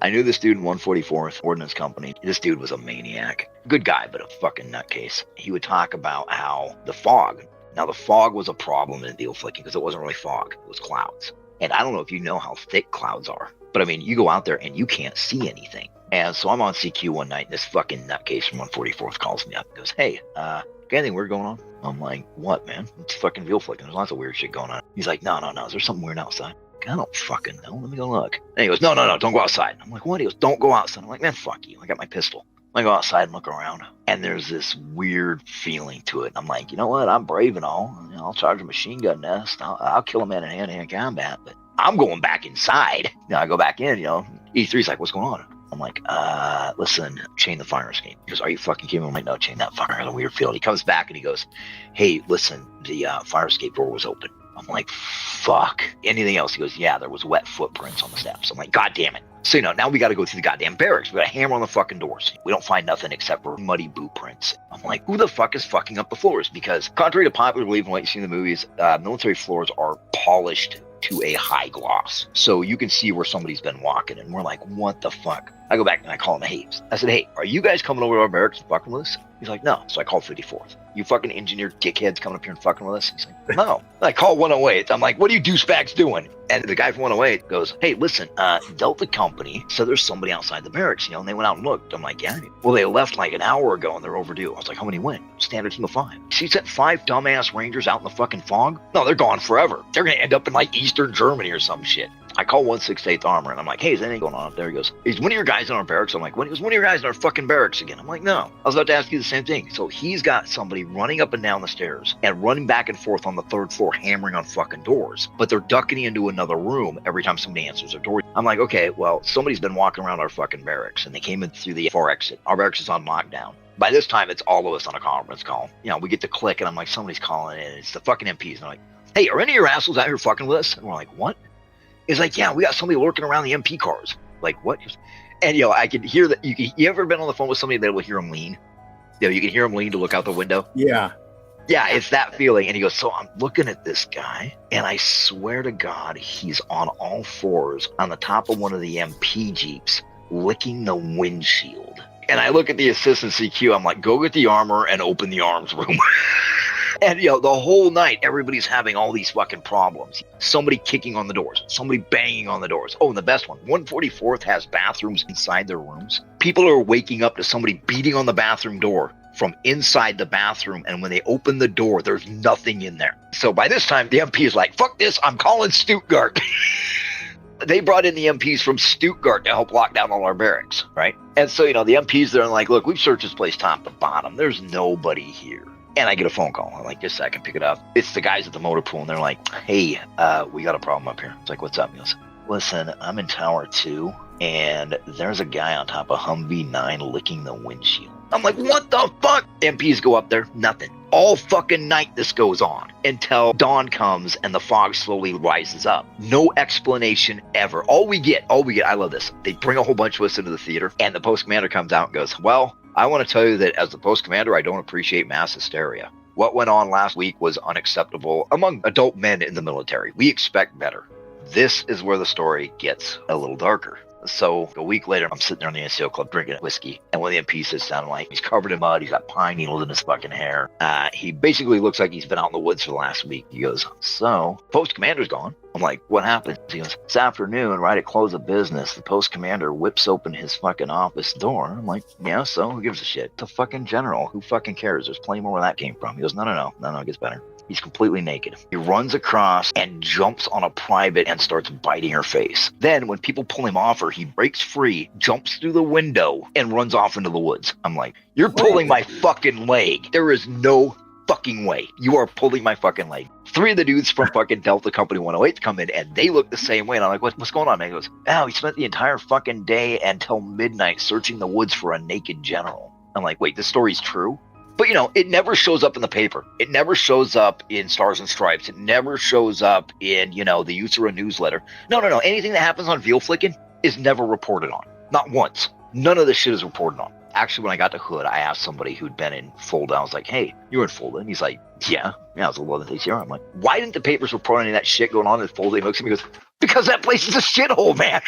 I knew this dude in 144th Ordnance Company. This dude was a maniac. Good guy, but a fucking nutcase. He would talk about how the fog. Now, the fog was a problem in Wildflecken because it wasn't really fog. It was clouds. And I don't know if you know how thick clouds are. But, I mean, you go out there and you can't see anything. And so I'm on CQ one night, and this fucking nutcase from 144th calls me up and goes, hey, got anything weird going on? I'm like, what, man? It's fucking Wildflecken. There's lots of weird shit going on. He's like, no. Is there something weird outside? I don't fucking know. Let me go look. And he goes, no, don't go outside. I'm like, what? He goes, don't go outside. I'm like, man, fuck you. I got my pistol. I go outside and look around, and there's this weird feeling to it. I'm like, you know what? I'm brave and all. You know, I'll charge a machine gun nest. I'll kill a man in hand-to-hand combat, but I'm going back inside. You know, I go back in, you know. E3's like, what's going on? I'm like, listen, chain the fire escape. He goes, are you fucking kidding me? I'm like, no, chain that fire in a weird field. He comes back and he goes, hey, listen, the fire escape door was open. I'm like, fuck. Anything else? He goes, yeah, there was wet footprints on the steps. I'm like, God damn it. So, you know, now we got to go through the goddamn barracks. We got to hammer on the fucking doors. We don't find nothing except for muddy boot prints. I'm like, who the fuck is fucking up the floors? Because contrary to popular belief and what you see in the movies, military floors are polished to a high gloss. So you can see where somebody's been walking, and we're like, what the fuck? I go back and I call him, hey, I said, hey, are you guys coming over to our barracks and fucking with us? He's like, no. So I called 54th. You fucking engineer dickheads coming up here and fucking with us? He's like, no. I call 108. I'm like, what are you douchebags doing? And the guy from 108 goes, hey, listen, Delta Company said there's somebody outside the barracks, you know, and they went out and looked. I'm like, yeah. Well, they left like an hour ago and they're overdue. I was like, how many went? Standard team of 5. She sent 5 dumbass Rangers out in the fucking fog? No, they're gone forever. They're going to end up in like Eastern Germany or some shit. I call 168th Armor and I'm like, hey, is anything going on up there? He goes, is one of your guys in our barracks? I'm like, what? He goes, one of your guys in our fucking barracks again. I'm like, no. I was about to ask you the same thing. So he's got somebody running up and down the stairs and running back and forth on the 3rd floor, hammering on fucking doors. But they're ducking into another room every time somebody answers their door. I'm like, okay, well, somebody's been walking around our fucking barracks and they came in through the far exit. Our barracks is on lockdown. By this time, it's all of us on a conference call. You know, we get to click and I'm like, somebody's calling in. It's the fucking MPs. And I'm like, hey, are any of your assholes out here fucking with us? And we're like, what? It's like, yeah, we got somebody lurking around the MP cars. Like, what? And, you know, I can hear that. You ever been on the phone with somebody that will hear them lean? You know, you can hear them lean to look out the window. Yeah. Yeah, it's that feeling. And he goes, so I'm looking at this guy, and I swear to God, he's on all fours on the top of one of the MP Jeeps, licking the windshield. And I look at the assistant CQ. I'm like, go get the armor and open the arms room. And, you know, the whole night, everybody's having all these fucking problems. Somebody kicking on the doors. Somebody banging on the doors. Oh, and the best one, 144th has bathrooms inside their rooms. People are waking up to somebody beating on the bathroom door from inside the bathroom. And when they open the door, there's nothing in there. So by this time, the MP is like, fuck this, I'm calling Stuttgart. They brought in the MPs from Stuttgart to help lock down all our barracks, right? And so, you know, the MPs, they're like, look, we've searched this place top to bottom. There's nobody here. And I get a phone call. I'm like, just a second, pick it up. It's the guys at the motor pool, and they're like, hey, we got a problem up here. It's like, what's up? He goes, listen, I'm in Tower 2, and there's a guy on top of Humvee 9 licking the windshield. I'm like, what the fuck? MPs go up there, nothing. All fucking night this goes on until dawn comes and the fog slowly rises up. No explanation ever. All we get, I love this. They bring a whole bunch of us into the theater, and the post commander comes out and goes, well, I want to tell you that as the post commander, I don't appreciate mass hysteria. What went on last week was unacceptable among adult men in the military. We expect better. This is where the story gets a little darker. So a week later, I'm sitting there in the NCO club drinking whiskey, and one of the MPs sits down, like, he's covered in mud, he's got pine needles in his fucking hair. He basically looks like he's been out in the woods for the last week. He goes, so, post commander's gone. I'm like, what happened? He goes, this afternoon, right at close of business, the post commander whips open his fucking office door. I'm like, yeah, so who gives a shit? The fucking general, who fucking cares? There's plenty more where that came from. He goes, no, it gets better. He's completely naked. He runs across and jumps on a private and starts biting her face. Then when people pull him off her, he breaks free, jumps through the window, and runs off into the woods. I'm like, you're pulling my fucking leg. There is no fucking way. You are pulling my fucking leg. 3 of the dudes from fucking Delta Company 108 come in, and they look the same way. And I'm like, what's going on, man? He goes, he spent the entire fucking day until midnight searching the woods for a naked general. I'm like, wait, this story's true? But, you know, it never shows up in the paper. It never shows up in Stars and Stripes. It never shows up in, you know, the J.Ishiro newsletter. No. Anything that happens on Wildflecken is never reported on. Not once. None of this shit is reported on. Actually, when I got to Hood, I asked somebody who'd been in Fulda. I was like, hey, you were in Fulda? And he's like, yeah, I was a little bit here. I'm like, why didn't the papers report any of that shit going on in Fulda? He looks at me and goes, because that place is a shithole, man.